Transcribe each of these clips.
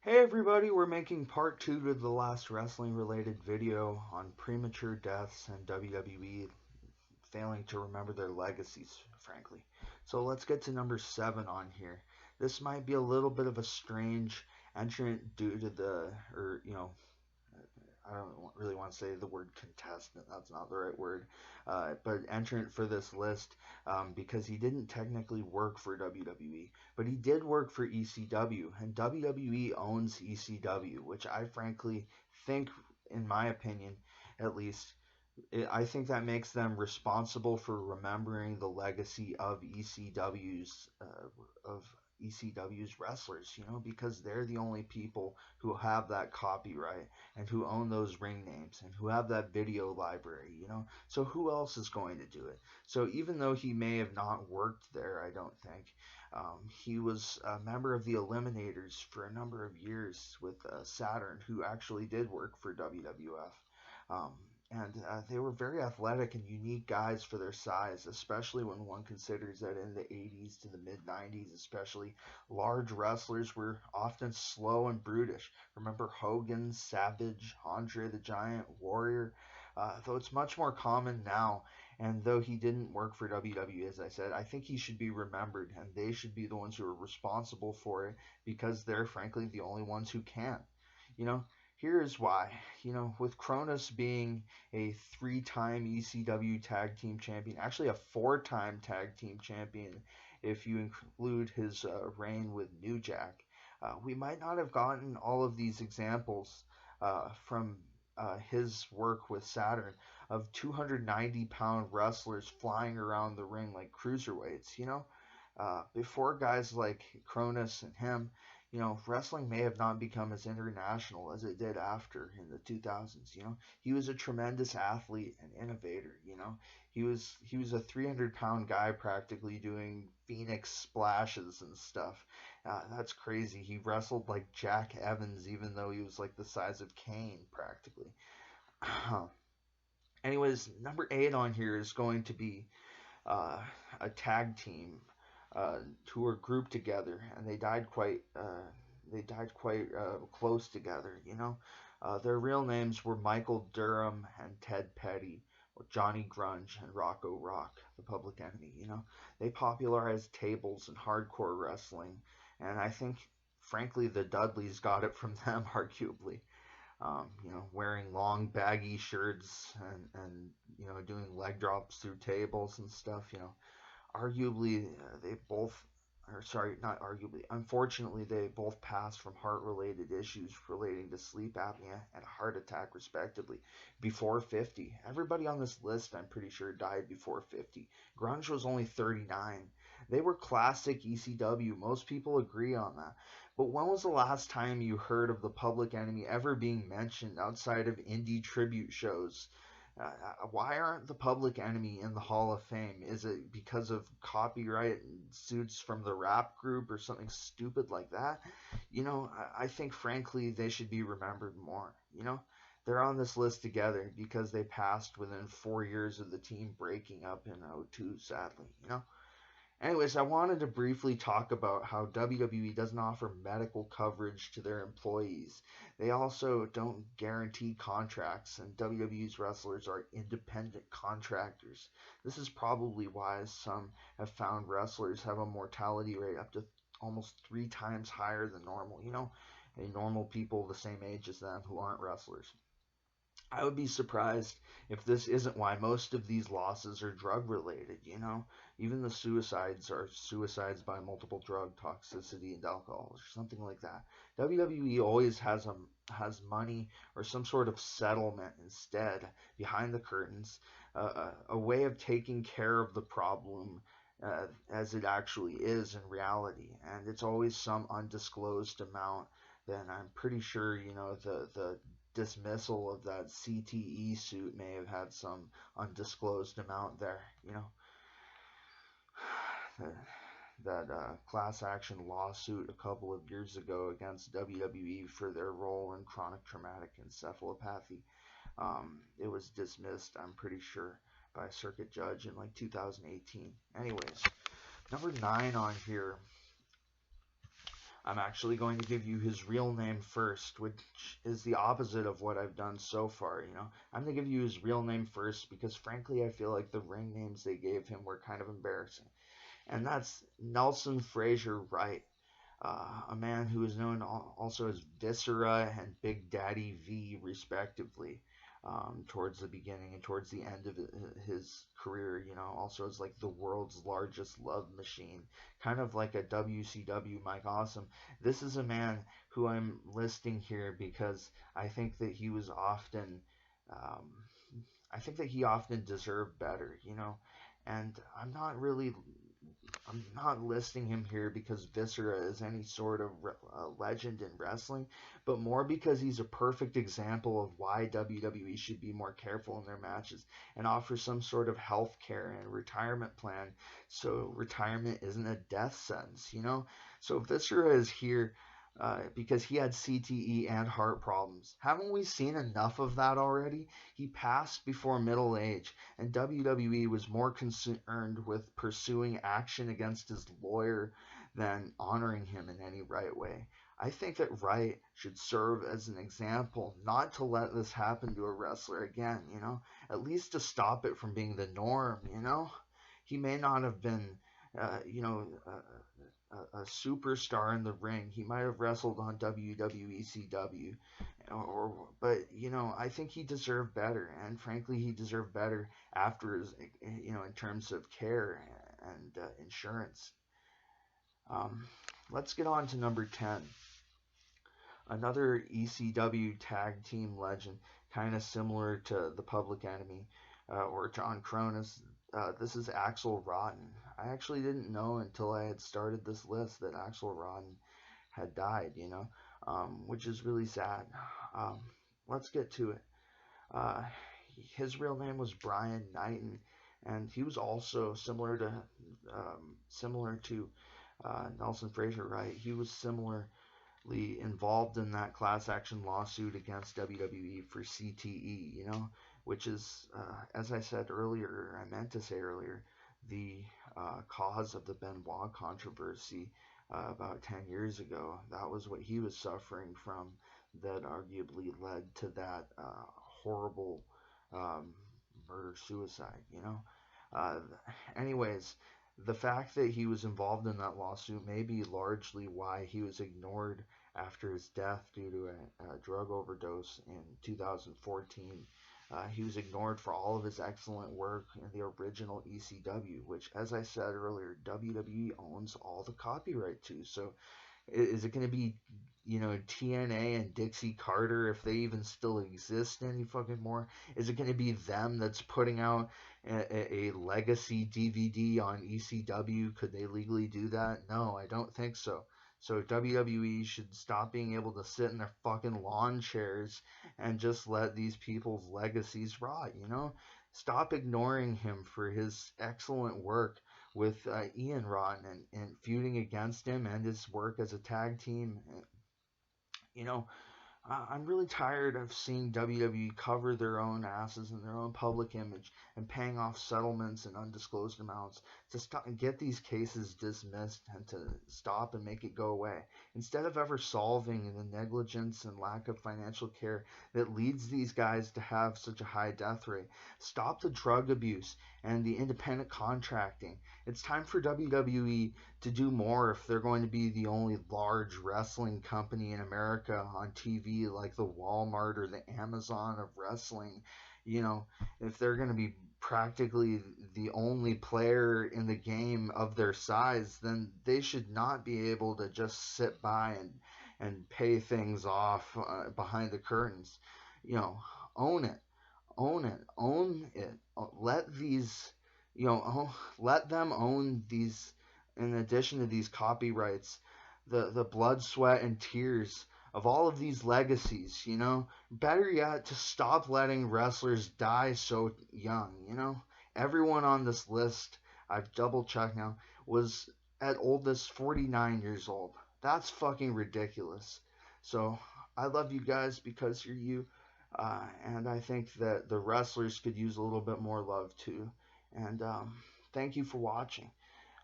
Hey everybody, we're making part 2 to the last wrestling related video on premature deaths and WWE failing to remember their legacies, frankly. So let's get to number 7 on here. This might be a little bit of a strange entrant due to I don't really want to say the word contestant. That's not the right word. But entrant for this list because he didn't technically work for WWE, but he did work for ECW, and WWE owns ECW, which I frankly think, in my opinion, at least, I think that makes them responsible for remembering the legacy of ECW's wrestlers, because they're the only people who have that copyright and who own those ring names and who have that video library. So who else is going to do it? So even though he may have not worked there, I don't think, he was a member of the Eliminators for a number of years with Saturn, who actually did work for WWF. Um, and they were very athletic and unique guys for their size, especially when one considers that in the 80s to the mid 90s, especially, large wrestlers were often slow and brutish. Remember Hogan, Savage, Andre the Giant, Warrior? Though it's much more common now, and though he didn't work for WWE, as I said, I think he should be remembered, and they should be the ones who are responsible for it because they're frankly the only ones who can. You know, Here's why. With Cronus being a 3-time ECW Tag Team Champion, actually a 4-time Tag Team Champion if you include his reign with New Jack, we might not have gotten all of these examples from his work with Saturn of 290-pound wrestlers flying around the ring like cruiserweights. Before guys like Cronus and him, wrestling may have not become as international as it did after in the 2000s. He was a tremendous athlete and innovator. He was a 300-pound guy practically doing Phoenix splashes and stuff. That's crazy. He wrestled like Jack Evans, even though he was like the size of Kane practically. Anyways, number 8 on here is going to be uh, a tag team who were grouped together, and they died quite close together. Their real names were Michael Durham and Ted Petty, or Johnny Grunge and Rocco Rock, the Public Enemy. They popularized tables and hardcore wrestling, and I think, frankly, the Dudleys got it from them, arguably. Wearing long baggy shirts and doing leg drops through tables and stuff. Arguably, they both, or sorry, not arguably, unfortunately, they both passed from heart related issues relating to sleep apnea and a heart attack, respectively, before 50. Everybody on this list, I'm pretty sure, died before 50. Grunge was only 39. They were classic ECW. Most people agree on that. But when was the last time you heard of the Public Enemy ever being mentioned outside of indie tribute shows? Why aren't the Public Enemy in the Hall of Fame? Is it because of copyright suits from the rap group or something stupid like that? I think frankly they should be remembered more. They're on this list together because they passed within 4 years of the team breaking up in '02, sadly. Anyways, I wanted to briefly talk about how WWE doesn't offer medical coverage to their employees. They also don't guarantee contracts, and WWE's wrestlers are independent contractors. This is probably why some have found wrestlers have a mortality rate up to almost 3 times higher than normal. Normal people the same age as them who aren't wrestlers. I would be surprised if this isn't why most of these losses are drug related. Even the suicides are suicides by multiple drug toxicity and alcohol or something like that. WWE always has money or some sort of settlement instead behind the curtains, a way of taking care of the problem as it actually is in reality, and it's always some undisclosed amount. Then I'm pretty sure the dismissal of that CTE suit may have had some undisclosed amount there. That class action lawsuit a couple of years ago against WWE for their role in chronic traumatic encephalopathy. It was dismissed, I'm pretty sure, by a circuit judge in like 2018. Anyways, number 9 on here. I'm actually going to give you his real name first, which is the opposite of what I've done so far. I'm going to give you his real name first because, frankly, I feel like the ring names they gave him were kind of embarrassing. And that's Nelson Fraser Wright, a man who is known also as Viscera and Big Daddy V, respectively, towards the beginning and towards the end of his career. Also as like the world's largest love machine, kind of like a WCW Mike Awesome. This is a man who I'm listing here because I think that he was often. Um, I think that he often deserved better. And I'm not listing him here because Viscera is any sort of legend in wrestling, but more because he's a perfect example of why WWE should be more careful in their matches and offer some sort of health care and retirement plan so retirement isn't a death sentence. So Viscera is here because he had CTE and heart problems. Haven't we seen enough of that already? He passed before middle age, and WWE was more concerned with pursuing action against his lawyer than honoring him in any right way. I think that Wright should serve as an example not to let this happen to a wrestler again. At least to stop it from being the norm. He may not have been, a superstar in the ring. He might have wrestled on WWECW, but I think he deserved better, and frankly, he deserved better after in terms of care and insurance. Let's get on to number 10. Another ECW tag team legend, kind of similar to the Public Enemy or John Cronus. This is Axel Rotten. I actually didn't know until I had started this list that Axel Rotten had died, which is really sad. Um, let's get to it. Uh, his real name was Brian Knighton, and he was also similar to Nelson Fraser, right? He was similarly involved in that class action lawsuit against WWE for CTE, which is, as I said earlier, I meant to say earlier, the cause of the Benoit controversy about 10 years ago. That was what he was suffering from that arguably led to that horrible um, murder suicide. Uh, anyways, the fact that he was involved in that lawsuit may be largely why he was ignored after his death due to a drug overdose in 2014. He was ignored for all of his excellent work in the original ECW, which, as I said earlier, WWE owns all the copyright to. So is it going to be, TNA and Dixie Carter, if they even still exist any fucking more? Is it going to be them that's putting out a legacy DVD on ECW? Could they legally do that? No, I don't think so. So WWE should stop being able to sit in their fucking lawn chairs and just let these people's legacies rot. Stop ignoring him for his excellent work with Ian Rotten and feuding against him and his work as a tag team. You know, I'm really tired of seeing WWE cover their own asses and their own public image and paying off settlements and undisclosed amounts to stop and get these cases dismissed and to stop and make it go away. Instead of ever solving the negligence and lack of financial care that leads these guys to have such a high death rate, stop the drug abuse and the independent contracting. It's time for WWE to do more if they're going to be the only large wrestling company in America on TV like the Walmart or the Amazon of wrestling. If they're going to be practically the only player in the game of their size, then they should not be able to just sit by and pay things off behind the curtains. Own it, own it. Let these, let them own these. In addition to these copyrights, the blood, sweat, and tears of all of these legacies. Better yet, to stop letting wrestlers die so young. Everyone on this list, I've double checked now, was at oldest 49 years old. That's fucking ridiculous. So I love you guys because you're you. And I think that the wrestlers could use a little bit more love too. And thank you for watching.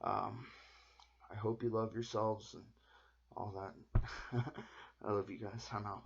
Um, I hope you love yourselves, and all that. I love you guys. I'm out.